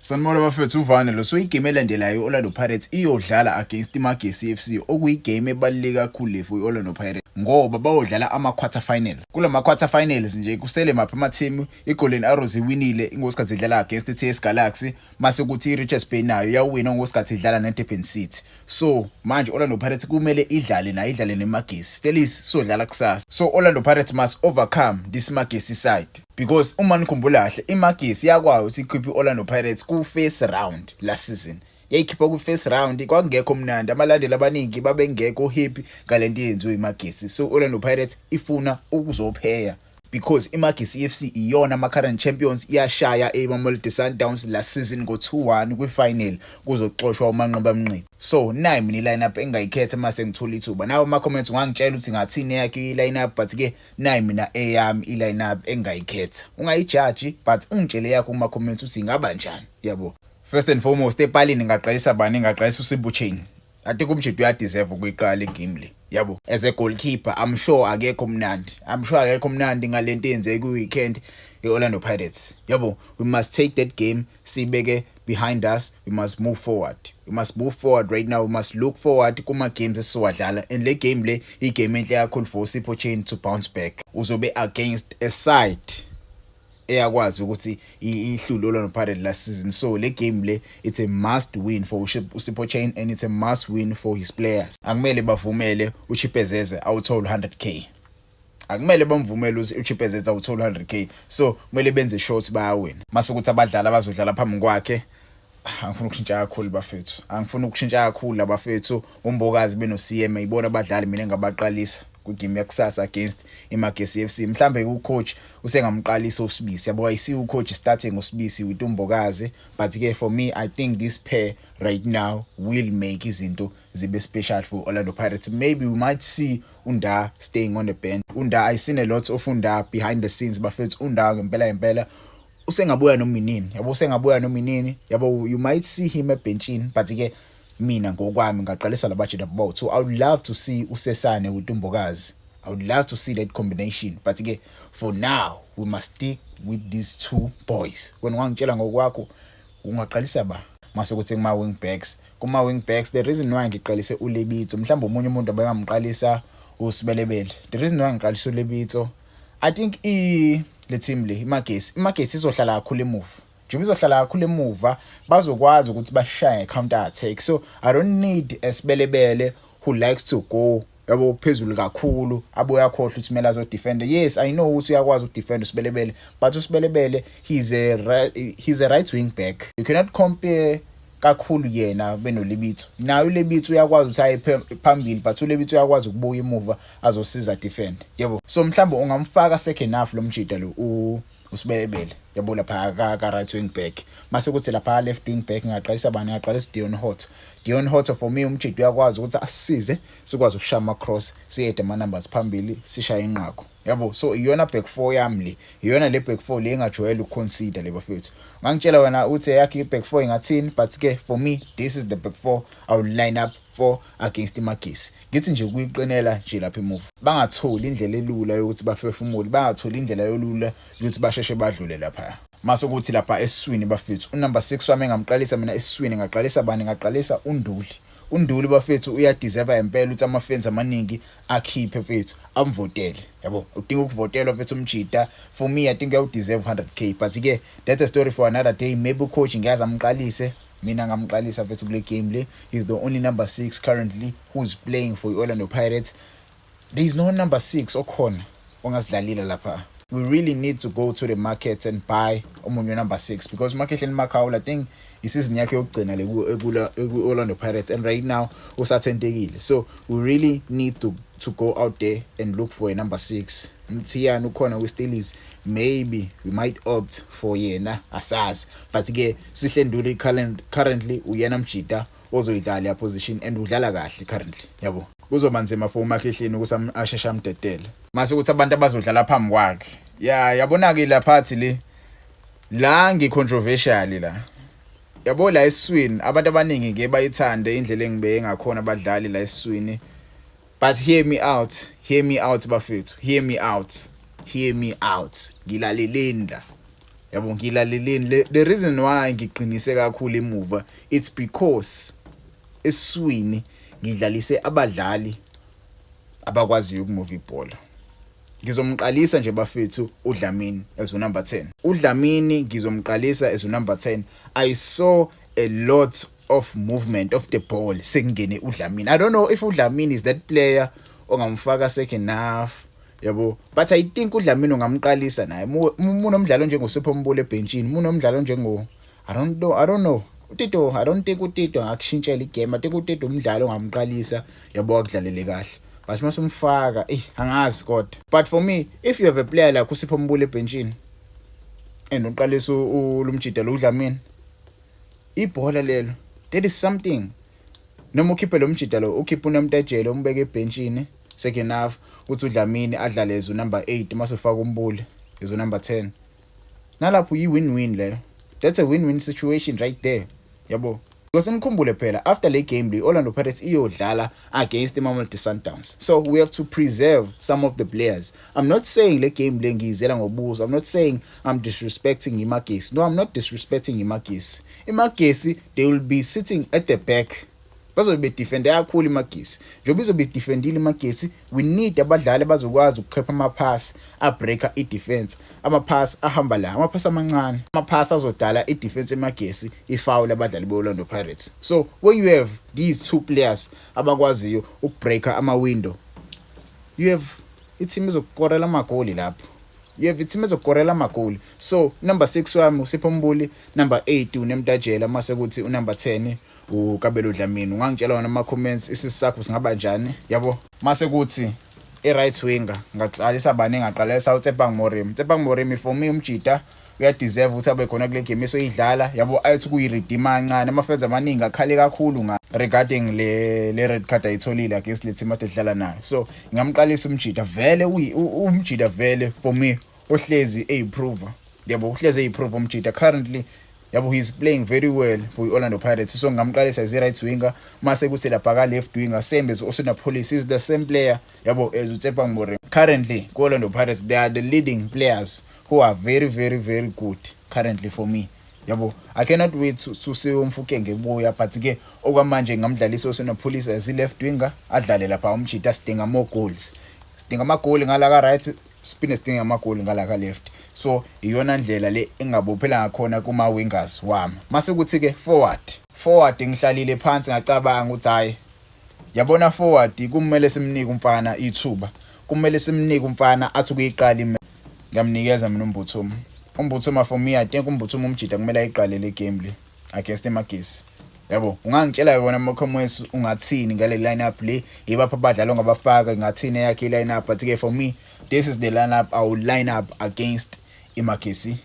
Sanibona bafethu uvane lo so igame elandelayo Orlando Pirates iyodlala against iMagesi FC okuyigame ebaluleke kakhulu le for iOrlando Pirates ngoba bayodlala ama-quarter finals. Kulama quarter finals nje kusele mapha ama-team iGolden Arrows iwinile ngosikhathi idlala against iTS Galaxy mase kuthi iRichards Bay nayo yawina ngosikhathi idlala neDurban City. So manje Orlando Pirates kumele idlale nayo idlale neMagesi. Stelis sodlala kusasa. So Orlando Pirates must overcome this Magesi side. Because uma nikhumbula kahle iMagesi yakwayo sikhipha iOrlando Pirates ku first round last season. Yayikhipha ku first round kwakungekho mnandi abalandeli abaningi babengekho happy ngalento yenziwe iMagesi. So Orlando Pirates ifuna ukuzopheya because iMagesi FC iyona ama current champions iyashaya eMamelodi Sundowns last season go 2-1 kwi final kuzoxoshwa uManqeba Mnqithi. So nayi mina lineup engayikhetha mase ngithola ithuba. Nawo ama comments ungangitshela ukuthi ngathini yakhe ilineup but ke nayi mina eyami ilineup engayikhetha. Ungayijudge but ungitshele yakho kuma comments ukuthi ingaba njani yabo. First and foremost epalini ngaqalisa bani ngaqalisa uSibuchain. Ati kumjidi uyadeserve ukuyiqala igame le yabo. As a goalkeeper I'm sure akekho mnandi. I'm sure akekho mnandi ngalento yenze ku weekend eOrlando Pirates. Yabo, we must take that game sibeke behind us. We must move forward. We must move forward right now. We must look forward kuma games esiwadlala. And le game le igame enhle kakhulu for Sibuchain to bounce back. Uzobe against a side eyakwazi ukuthi ihlule Orlando Pirates last season. So le game le it's a must win for Sibuchain and it's a must win for his players. Akumele bavumele uChipezeze awuthola 100k. Akumele bamvumele uChipezeze awuthola 100k. So kumele benze short bayawina. Mase ukuthi abadlali abazodlala phambi kwakhe angifuna ukushintsha kakhulu bafethu. Angifuna ukushintsha kakhulu abafethu. Umbokazi beno CM ayibona abadlali mina ngabaqalisa kugame yakusasa against iMagesi FC. Mhlambe ucoach usengamqalisa uSibisi yabo ayisi ucoach starting uSibisi with uMbokazi but ke for me I think this pair right now will make izinto zibe special for Orlando Pirates. Maybe we might see Unda staying on the bench. Unda I seen a lot of Unda behind the scenes bafethu. Unda ngempela usengabuya nominini yabo usengabuya nominini yabo you might see him benchini but ke mina ngokwami ngaqalisa labudget about. So I would love to see uSesane with uMbokazi. I would love to see that combination but again for now we must stick with these two boys. When wangitshela ngokwakho ungaqalisa ba mase ukuthi kuma wing backs. Kuma wing backs the reason why ngiqalise uLebito mhlawumbe umunye umuntu abakamqalisa uSibelebele. The reason why ngiqalisa uLebito I think le team le iMagesi izohlala kakhulu emove. Njengoba izohlala kakhulu emuva bazokwazi ukuthi bashaye counter attack. So I don't need a Sibelebele who likes to go yabo phezulu kakhulu abuya khohle ukuthi kumele azo defend. Yes I know ukuthi uyakwazi ukudefend uSibelebele but uSibelebele he's a right wing back. You cannot compare kakhulu yena benolebito. Nayo uLebito uyakwazi ukuthi aye phambili but uLebito uyakwazi ukubuya emuva azosiza defend yabo. So mhlawumbe ungamfaka second half lo mjida lo uSibelebele yabo lapha ka right wing back mase kuthi lapha left wing back ngaqalisa bani ngaqalisa Dion Hot for me umjidi uyakwazi ukuthi asisize sikwazi ukushaya ama cross siyede ama numbers phambili sishaya inqako yabo. So iyona back 4 yami le iyona le back 4 le engajwayele ukuconsider le bafethu. Ngangitshela wena uthi yakhe back 4 ingathini but ke for me this is the back 4 I will line up for against iMagesi. Ngithi nje kuyiqinela nje lapha emove. Bangatholi indlela elula yokuthi baphefumule, bangatholi indlela yolula ukuthi basheshe badlule lapha. Mase ukuthi lapha esiswini bafethu number 6 wami ngamqalisa mina esiswini ngaqalisa bani ngaqalisa uNduli bafethu uyadeserve impela ukuthi amafans amaningi akhiphe mfethu amvotele yabo. Udinga ukuvotelwa mfethu umjida for me I think I deserve 100k but ke that's a story for another day. Maybe coach ngiyazi amqalise mina ngamqalisa mfethu kule game le. He's the only number 6 currently who's playing for Orlando Pirates. There is no number 6 okhona ongasidlalile lapha. We really need to go to the market and buy omunye number 6 because Makehleni Makhaula I think isizini yakhe yokugcina le ku Orlando Pirates and right now usathentekile. So we really need to go out there and look for a number 6. Mthiyana ukhona weSteelers maybe we might opt for yena asazi but ke Sihle Nduli currently uyena mjida ozoyidlala ya position and udlala kahle currently yabo. Kuzoba nzima for uMakehleni ukuthi asheshe amdedele mase ukuthi abantu abazodlala phambi kwakhe yabona ke lapha le la ngicontroversial la yabo la eswini abantu abaningi ke bayithande indlela engibe ngakhona abadlali la eswini but hear me out bafethu, hear me out ngilalelenda yabo ngilaleleni the reason why ngiqinise kakhulu emuva it's because eswini ngidlalise abadlali abakwaziyo ukumove ibhola. Ngizomqalisa nje bafethu uDlamini as number 10. uDlamini ngizomqalisa as number 10. I saw a lot of movement of the ball sekungene uDlamini. I don't know if uDlamini is that player ongamfaka second half yabo, but I think uDlamini ungamqalisa naye munomdlalo njengoSipho Mbulu ebenchini, munomdlalo njengo I don't know uTito. I don't think uTito angakushintshela igame. I think uTito umdlalo ongamqalisa yabo akudlalele kahle, but masumfaka angazi kodwa. But for me, if you have a player like uSipho Mbulu ebenchini and uqalisa lumjida lo uDlamini ibhola lelo, that is something. Noma ukhiphe lo mjida lo, ukhiphe uNamtajelo umbeke ebenchini second half, uthi uDlamini adlale as number 8 mase ufaka uMbulu as number 10. Nalapho yi-win-win leyo. That's a win-win situation right there. Yabo. Because nikhumbule phela after le game le Orlando Pirates iyodlala against Mamelodi Sundowns. So we have to preserve some of the players. I'm not saying le game le ngiyizela ngobuzo. I'm not saying I'm disrespecting Imagesi. No, I'm not disrespecting Imagesi. Imagesi, they will be sitting at the back. Bazobe defend kakhulu Imagesi. Njobe izobe defendile Imagesi, we need abadlali bazokwazi ukukhipha ama-pass abreaka i-defense, ama-pass ahamba la, ama-pass amancane, ama-pass azodala i-defense eMagesi ifoul abadlali be-Orlando Pirates. So when you have these two players abakwaziyo ukubreaka ama-window, you have i-team ezokorela amagoli lapho. You have i-team ezokorela amagoli. So number 6 wami uSipho Mbulu, number 8 uNamtajela, mase kuthi unumber 10 uKabelo Dlamini. Ungangitshela wona ama-comments isisakho singaba njani yabo. Mase kuthi i-right winger ngaqalisa bani, ngaqalisa uTshepo Morim. Tshepo Morim for me umjida uyadeserve ukuthi abe khona kule game esoyidlala yabo. Ayithi kuyi-redeem kancane, amafans amaningi akhale kakhulu regarding le red card ayitholile against le team adedlala nayo. So ngamqalisa umjida vele umjida vele for me ohlezi eyiprove yabo, uhlezi eyiprove umjida currently yabo. He's playing very well for Orlando Pirates. So ngamqalisa as right winger, mase kuthi lapha ka left winger Sembe Osuna Police is the same player yabo as uTshepo Morim. Currently ku Orlando Pirates they are the leading players who are very good currently for me yabo. I cannot wait to see umfukenge ebuya, but ke okwamanje ngamdlalisa Osuna Police as left winger adlale lapha umjida. Sidinga more goals, sidinga ama goal ngala ka right, spin sidinga ama goal ngala ka left. So iyona ndlela le engabophela ngakhona kuma wingers wami. Mase kuthi ke forward ngihlalile phansi ngacabanga ukuthi hayi yabona forward kumele simnike umfana ithuba, kumele simnike umfana athi kuyiqala ngamnikeza mina uMbuthuma for me I think uMbuthuma umjida kumele ayiqale le game le against eMagesi yabo. Ungangitshela yona ama-comments ungathini ngale lineup le, yibapha abadlali ongabafaka ngathini yakhe lineup, but ke for me this is the lineup I will line up against iMagesi.